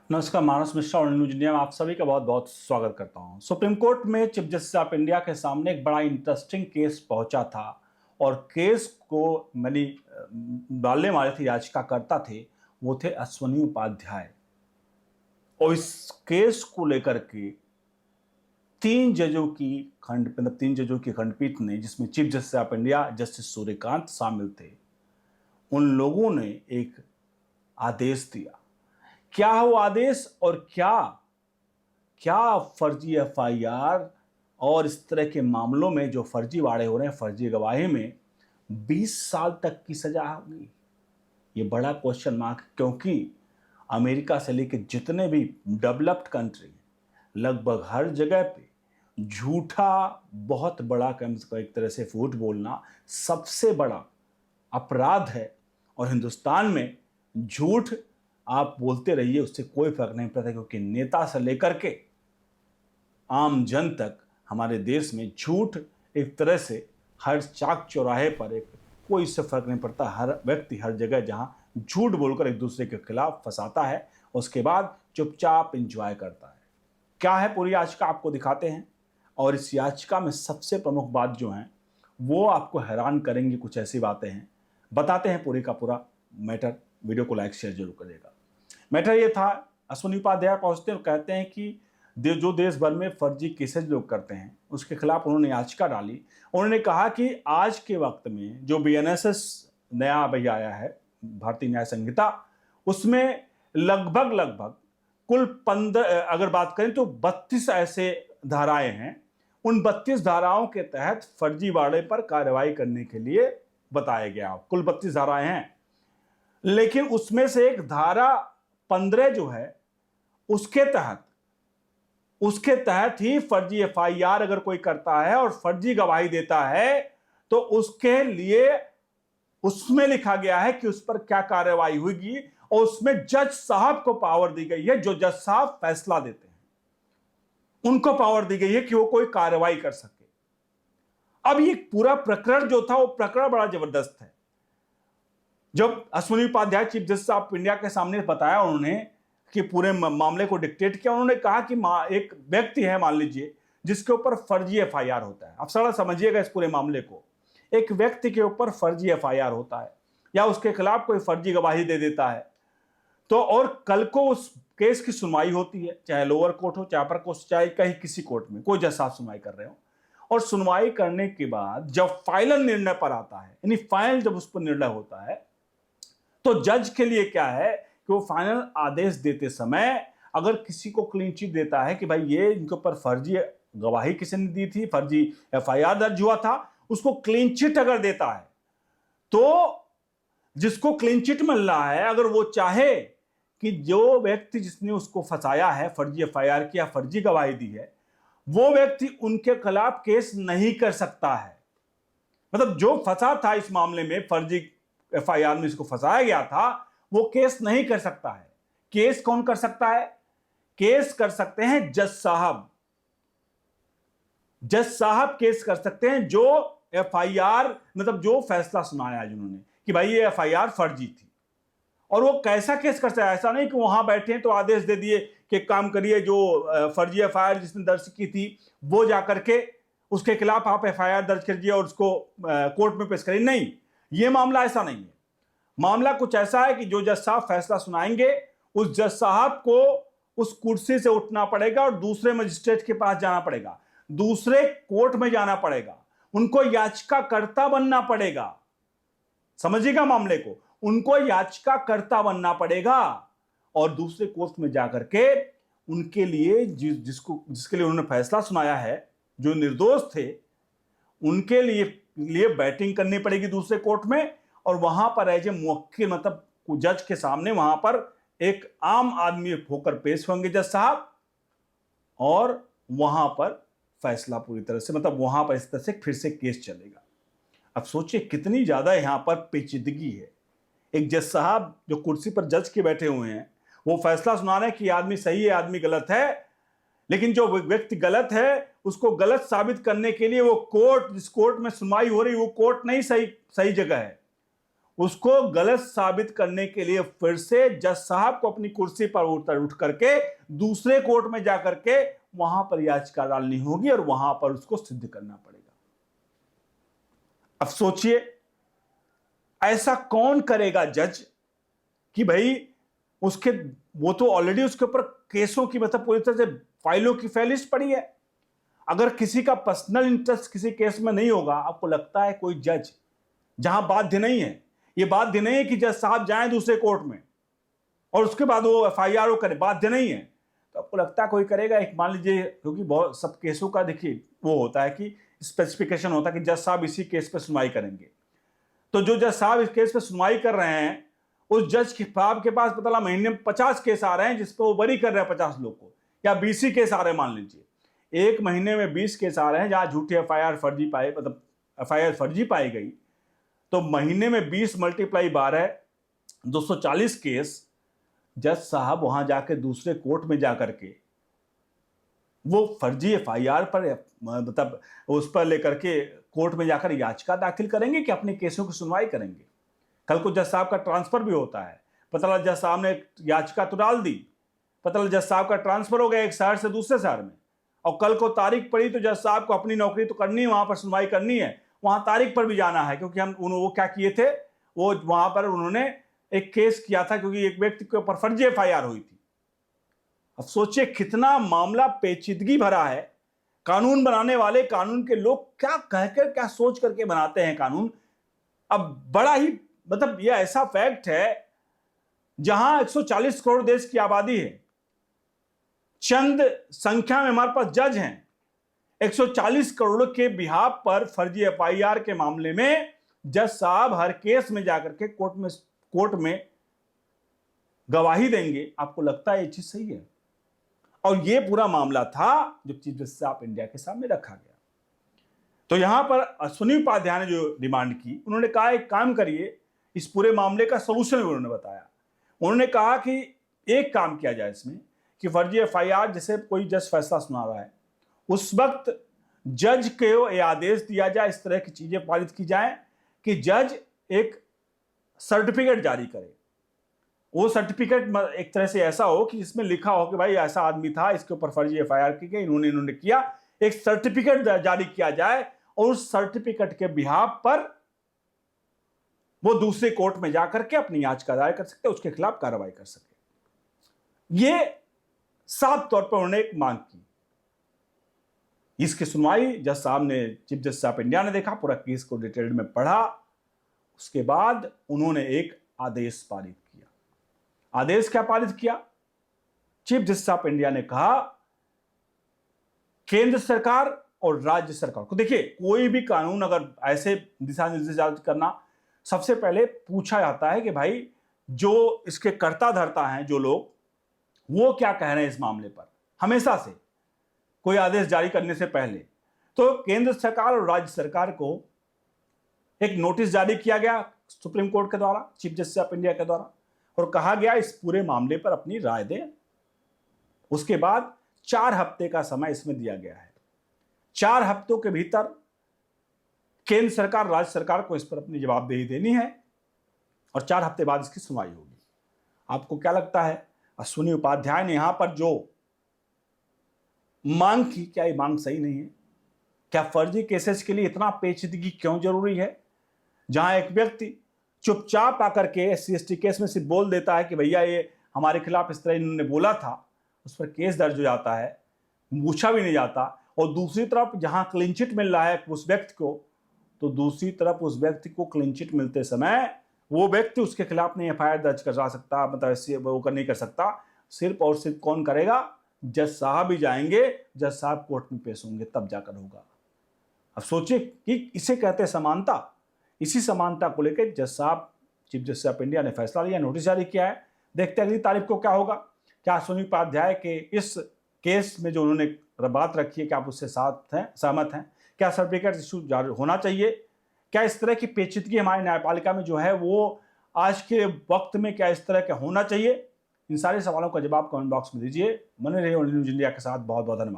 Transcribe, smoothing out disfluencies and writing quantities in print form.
नमस्कार, मानस मिश्रा और news India में आप सभी का बहुत बहुत स्वागत करता हूं। सुप्रीम कोर्ट में चीफ जस्टिस ऑफ इंडिया के सामने एक बड़ा इंटरेस्टिंग केस पहुंचा था और केस को डालने वाले थे, याचिकाकर्ता थे, वो थे अश्विनी उपाध्याय। और इस केस को लेकर के तीन जजों की खंडपीठ ने, जिसमें chief justice of India justice Suryakant शामिल थे, उन लोगों ने एक आदेश दिया। क्या है वो आदेश और क्या क्या फर्जी एफआईआर और इस तरह के मामलों में जो फर्जीवाड़े हो रहे हैं, फर्जी गवाही में 20 साल तक की सजा होगी? ये बड़ा क्वेश्चन मार्क, क्योंकि अमेरिका से लेकर जितने भी डेवलप्ड कंट्री लगभग हर जगह पे झूठा बहुत बड़ा, एक तरह से झूठ बोलना सबसे बड़ा अपराध है। और हिंदुस्तान में झूठ आप बोलते रहिए, उससे कोई फर्क नहीं पड़ता, क्योंकि नेता से लेकर के आम जन तक हमारे देश में झूठ एक तरह से हर चाक चौराहे पर, एक कोई इससे फर्क नहीं पड़ता, हर व्यक्ति हर जगह जहां झूठ बोलकर एक दूसरे के खिलाफ फंसाता है, उसके बाद चुपचाप एंजॉय करता है। क्या है पूरी याचिका आपको दिखाते हैं, और इस याचिका में सबसे प्रमुख बात जो है वो आपको हैरान करेंगी। कुछ ऐसी बातें हैं, बताते हैं पूरी का पूरा मैटर। वीडियो को लाइक शेयर जरूर करिएगा। मैटर ये था, अश्विनी उपाध्याय पहुंचते हैं और कहते हैं कि जो देश भर में फर्जी केसेज लोग करते हैं उसके खिलाफ उन्होंने याचिका डाली। उन्होंने कहा कि आज के वक्त में जो बीएनएसएस नया अभी आया है, भारतीय न्याय संहिता, उसमें लगभग कुल 15, अगर बात करें तो 32 ऐसे धाराएं हैं। उन 32 धाराओं के तहत फर्जीवाड़े पर कार्रवाई करने के लिए बताया गया। कुल 32 धाराएं हैं, लेकिन उसमें से एक धारा 15 जो है, उसके तहत ही फर्जी एफआईआर अगर कोई करता है और फर्जी गवाही देता है तो उसके लिए उसमें लिखा गया है कि उस पर क्या कार्रवाई होगी, और उसमें जज साहब को पावर दी गई है। जो जज साहब फैसला देते हैं उनको पावर दी गई है कि वो कोई कार्रवाई कर सके। अब ये पूरा प्रकरण जो था, वो प्रकरण बड़ा जबरदस्त है। जब Ashwini Upadhyay chief justice of India के सामने बताया उन्होंने कि पूरे मामले को डिक्टेट किया, उन्होंने कहा कि एक व्यक्ति है, मान लीजिए, जिसके ऊपर फर्जी एफआईआर होता है। आप सरल समझिएगा इस पूरे मामले को। एक व्यक्ति के ऊपर फर्जी एफआईआर होता है या उसके खिलाफ कोई फर्जी गवाही दे देता है, तो और कल को उस केस की सुनवाई होती है, चाहे लोअर कोर्ट हो, चाहे अपर कोर्ट, चाहे कहीं किसी कोर्ट में कोई जज साहब सुनवाई कर रहे हो। और सुनवाई करने के बाद जब फाइनल निर्णय पर आता है, यानी फाइनल जब उस पर निर्णय होता है, तो जज के लिए क्या है कि वो फाइनल आदेश देते समय अगर किसी को क्लीन चिट देता है कि भाई ये इनके ऊपर फर्जी गवाही किसी ने दी थी, फर्जी एफआईआर दर्ज हुआ था, उसको क्लीन चिट अगर देता है, तो जिसको क्लीन चिट मिल रहा है, अगर वो चाहे कि जो व्यक्ति जिसने उसको फंसाया है, फर्जी एफआईआर की या फर्जी गवाही दी है, वो व्यक्ति उनके खिलाफ केस नहीं कर सकता है। मतलब जो फंसा था इस मामले में, फर्जी एफआईआर में इसको फंसाया गया था, वो केस नहीं कर सकता है। केस कौन कर सकता है? केस कर सकते हैं जज साहब। जज साहब केस कर सकते हैं, जो एफआईआर, मतलब जो फैसला सुनाया है जिन्होंने कि भाई ये एफआईआर फर्जी थी। और वो कैसा केस कर सकता है? ऐसा नहीं कि वहां बैठे हैं तो आदेश दे दिए कि काम करिए, जो फर्जी एफआईआर जिसने दर्ज की थी वो जाकर के उसके खिलाफ आप एफआईआर दर्ज कीजिए और उसको कोर्ट में पेश करिए। नहीं, ये मामला ऐसा नहीं है। मामला कुछ ऐसा है कि जो जज साहब फैसला सुनाएंगे, उस जज साहब को उस कुर्सी से उठना पड़ेगा और दूसरे मजिस्ट्रेट के पास जाना पड़ेगा, दूसरे कोर्ट में जाना पड़ेगा, उनको याचिकाकर्ता बनना पड़ेगा। समझिएगा मामले को, उनको याचिकाकर्ता बनना पड़ेगा और दूसरे कोर्ट में जाकर के उनके लिए जिसके लिए उन्होंने फैसला सुनाया है, जो निर्दोष थे, उनके लिए बैटिंग करनी पड़ेगी दूसरे कोर्ट में। और वहां पर एज ए मुवक्किल, मतलब जज के सामने वहां पर एक आम आदमी होकर पेश होंगे जज साहब, और वहां पर फैसला पूरी तरह से, मतलब वहां पर इस तरह से फिर से केस चलेगा। अब सोचिए कितनी ज्यादा यहां पर पेचीदगी है। एक जज साहब जो कुर्सी पर जज के बैठे हुए हैं, वो फैसला सुना रहे हैं कि आदमी सही है, आदमी गलत है, लेकिन जो व्यक्ति गलत है उसको गलत साबित करने के लिए वो कोर्ट, जिस कोर्ट में सुनवाई हो रही, वो कोर्ट नहीं सही जगह है। उसको गलत साबित करने के लिए फिर से जज साहब को अपनी कुर्सी पर उठ करके दूसरे कोर्ट में जाकर के वहां पर याचिका डालनी होगी और वहां पर उसको सिद्ध करना पड़ेगा। अब सोचिए, ऐसा कौन करेगा जज कि भाई उसके, वो तो ऑलरेडी उसके ऊपर केसों की मतलब पूरी तरह से फाइलों की फहरिस्त पड़ी है। अगर किसी का पर्सनल इंटरेस्ट किसी केस में नहीं होगा, आपको लगता है कोई जज, जहां बाध्य नहीं है, ये बाध्य नहीं है कि जज साहब जाएं दूसरे कोर्ट में और उसके बाद वो एफआईआर वो करे, बाध्य नहीं है, तो आपको लगता है कोई करेगा? एक मान लीजिए, क्योंकि बहुत सब केसों का देखिए वो होता है कि स्पेसिफिकेशन होता है कि जज साहब इसी केस पे सुनवाई करेंगे, तो जो जज साहब इस केस पे सुनवाई कर रहे हैं, उस जज साहब के पास पता महीने में 50 केस आ रहे हैं जिस पर वो बरी कर रहे हैं 50 लोग को, या 20 ही केस आ रहे हैं, मान लीजिए एक महीने में 20 केस आ रहे हैं जहां झूठी एफआईआर फर्जी पाए, मतलब एफआईआर फर्जी पाई गई, तो महीने में 20 मल्टीप्लाई 12 240 केस जज साहब वहां जाके दूसरे कोर्ट में जाकर के वो फर्जी एफआईआर पर मतलब उस पर लेकर के कोर्ट में जाकर याचिका दाखिल करेंगे कि अपने केसों की सुनवाई करेंगे। कल को जज साहब का ट्रांसफर भी होता है, पता लगा जज साहब ने याचिका तो डाल दी, पता लगा जज साहब का ट्रांसफर हो गया एक शहर से दूसरे शहर में, और कल को तारीख पड़ी तो जज साहब को अपनी नौकरी तो करनी है, वहां पर सुनवाई करनी है, वहां तारीख पर भी जाना है, क्योंकि वो क्या किए थे, वो वहां पर उन्होंने एक केस किया था क्योंकि एक व्यक्ति के ऊपर फर्जी एफआईआर हुई थी। अब सोचिए कितना मामला पेचीदगी भरा है। कानून बनाने वाले, कानून के लोग क्या कहकर क्या सोच करके बनाते हैं कानून। अब बड़ा ही मतलब यह ऐसा फैक्ट है, जहां 140 करोड़ देश की आबादी है, चंद संख्या में हमारे पास जज हैं, 140 करोड़ के बिहाफ पर फर्जी एफआईआर के मामले में जज साहब हर केस में जाकर के कोर्ट में गवाही देंगे। आपको लगता है ये चीज सही है? और ये पूरा मामला था जो चीफ जस्टिस ऑफ इंडिया के सामने रखा गया। तो यहां पर अश्विनी उपाध्याय ने जो डिमांड की, उन्होंने कहा एक काम करिए, इस पूरे मामले का सोल्यूशन उन्होंने बताया। उन्होंने कहा कि एक काम किया जाए इसमें कि फर्जी एफआईआर जैसे कोई जज फैसला सुना रहा है, उस वक्त जज को यह आदेश दिया जाए, इस तरह की चीजें पारित की जाए कि जज एक सर्टिफिकेट जारी करे। वो सर्टिफिकेट एक तरह से ऐसा हो कि जिसमें लिखा हो कि भाई ऐसा आदमी था, इसके ऊपर फर्जी एफआईआर की गई, इन्होंने किया, एक सर्टिफिकेट जारी किया जाए और उस सर्टिफिकेट के बिहाफ पर वो दूसरे कोर्ट में जाकर के अपनी याचिका दायर कर सकते, उसके खिलाफ कार्रवाई कर सके। ये साफ तौर पर उन्होंने एक मांग की। इसकी सुनवाई जज साहब ने, चीफ जस्टिस ऑफ इंडिया ने देखा, पूरा केस को डिटेल में पढ़ा, उसके बाद उन्होंने एक आदेश पारित किया। आदेश क्या पारित किया? चीफ जस्टिस ऑफ इंडिया ने कहा केंद्र सरकार और राज्य सरकार को, देखिए कोई भी कानून अगर ऐसे दिशा निर्देश जारी करना, सबसे पहले पूछा जाता है कि भाई जो इसके कर्ता धर्ता हैं जो लोग, वो क्या कह रहे हैं इस मामले पर, हमेशा से कोई आदेश जारी करने से पहले। तो केंद्र सरकार और राज्य सरकार को एक नोटिस जारी किया गया सुप्रीम कोर्ट के द्वारा, चीफ जस्टिस ऑफ इंडिया के द्वारा, और कहा गया इस पूरे मामले पर अपनी राय दें। उसके बाद 4 हफ्ते का समय इसमें दिया गया है। 4 हफ्तों के भीतर केंद्र सरकार, राज्य सरकार को इस पर अपनी जवाबदेही देनी है और 4 हफ्ते बाद इसकी सुनवाई होगी। आपको क्या लगता है, अश्विनी उपाध्याय ने यहां पर जो मांग की, क्या ये मांग सही नहीं है? क्या फर्जी केसेस के लिए इतना पेचीदगी क्यों जरूरी है? जहां एक व्यक्ति चुपचाप आकर के SC/ST केस में सिर्फ बोल देता है कि भैया ये हमारे खिलाफ इस तरह इन्होंने बोला था, उस पर केस दर्ज हो जाता है, पूछा भी नहीं जाता, और दूसरी तरफ जहां क्लीन चिट मिल रहा है उस व्यक्ति को, तो दूसरी तरफ उस व्यक्ति को क्लीन चिट मिलते समय वो व्यक्ति उसके खिलाफ नहीं एफआईआर दर्ज करा सकता, मतलब ऐसे वो नहीं कर सकता। सिर्फ और सिर्फ कौन करेगा? जज साहब ही जाएंगे, जज साहब कोर्ट में पेश होंगे, तब जाकर होगा। अब सोचिए कि इसे कहते हैं समानता। इसी समानता को लेकर जज साहब, चीफ जस्टिस ऑफ इंडिया ने फैसला लिया, नोटिस जारी किया है। देखते हैं अगली तारीख को क्या होगा। क्या अश्विनी उपाध्याय के इस केस में जो उन्होंने बात रखी है, क्या आप उससे सहमत हैं? क्या सर्टिफिकेट इशू होना चाहिए? क्या इस तरह की पेचीदगी हमारे न्यायपालिका में जो है वो आज के वक्त में क्या इस तरह का होना चाहिए? इन सारे सवालों का जवाब कमेंट बॉक्स में दीजिए। बने रहिए ओनली न्यूज इंडिया के साथ। बहुत बहुत धन्यवाद।